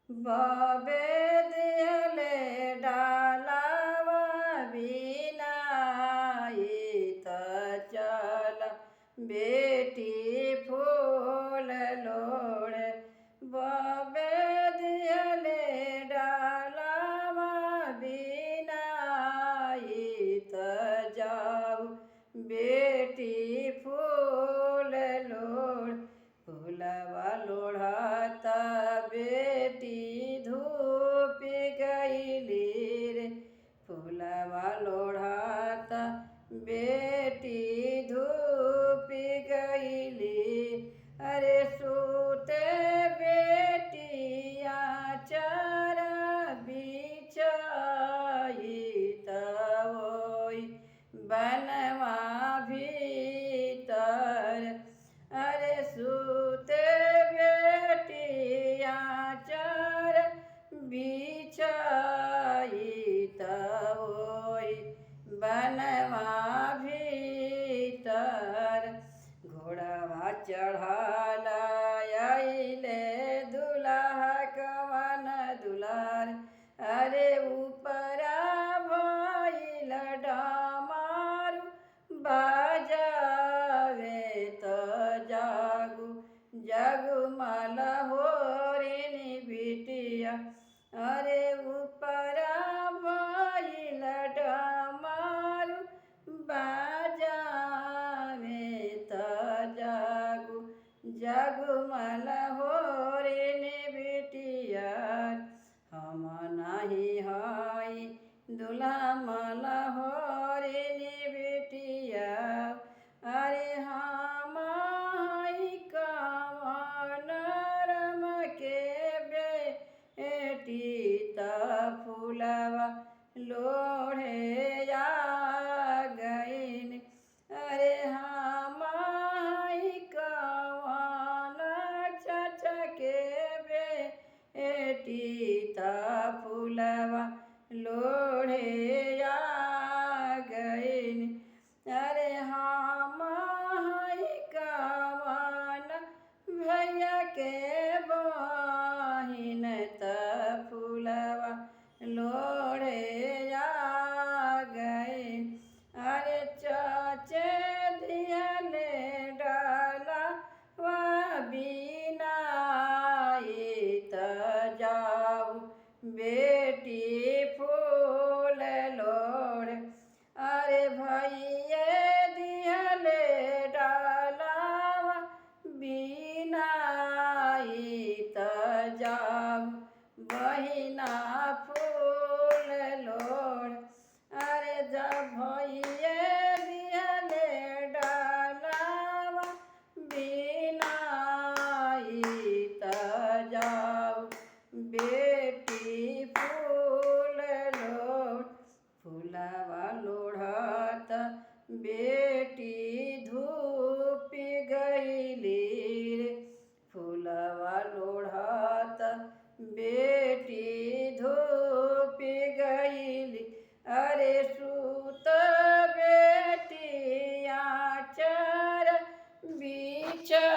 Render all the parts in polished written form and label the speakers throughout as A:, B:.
A: बाबे दिहले डालावा बिनाई त चल बेटी फूल लोड़े। बाबे दिहले डालावा बिनाई त जाऊ बेटी फूल लोड़। फूलवा लोढ़ाता बेटी धूप गईली रे। फूलवा लोढ़ाता बेटी धूप गईली। अरे सूते बेटिया चारा बिछाई त ओई बनवा भीतर। अरे सूते बेटिया चार बिछाई त ओई बनवा भीतर। घोड़वा चढ़ाला आइले दुल्हा कवन दुलार। अरे ऊपरा भइल डामारू बाजावे त जागू जगमल होरिनी बिटिया। अरे ऊपरा भइल डामारू बाजावे त जागू जगमल होरिनी बिटिया। हम नाही हई दुल्हा मल होरिनी बिटिया। अरे हम हई कवन रम के बेटी त फूलवा लोढ़े आ गईन। अरे हम हई कवन चाचा के बेटी त फूलवा लोढ़े आ गईन। अरे हम हई कवन भैया के बहिन त फूलवा लोढ़े आ गईन। अरे चाचे दिहले डालावा बिनाई त जाऊ बेटी फूल लोड़े। अरे भैये दिहले डालावा बिनाई त जाऊ बहिना फूल लोड़। अरे जब भैये दिहले डालावा बिनाई त जाऊ बेटी फूल लोड़। फूलवा लोढ़त बेटी धूप गईली रे। फूलवा लोढ़त बेटी धूप गईली। अरे सूत बेटिया चार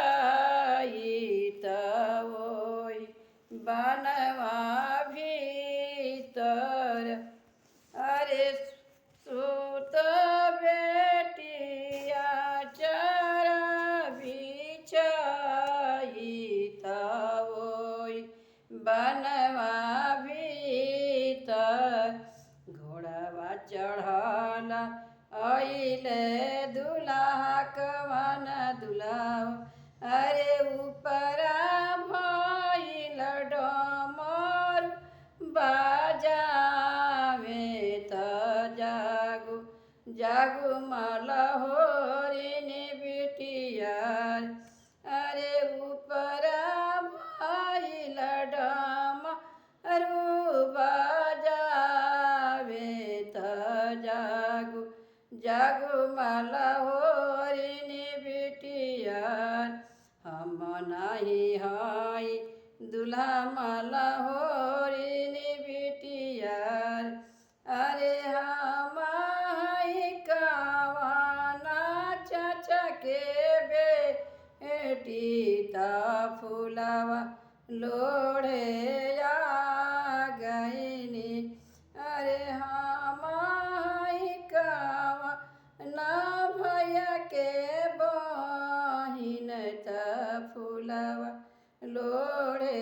A: बिछाई त ओई बनवा भीतर। अरे सूत बेटिया चार बिछाई त ओई बनवा भीतर। घोड़वा चढ़ला आइले दुल्हा कवन दुलाव। अरे ऊपरा भइल डमरू बाजावे त जागू जगमल होरिनी बिटिया। अरे ऊपरा भइल डमरू बाजावे त जागू जगमल होरिनी बिटिया। हम नाही हई दुल्हा मल होरिनी बिटिया। अरे हम हई कवन चाचा के बेटी त फूलवा लोढ़े आ लोढ़े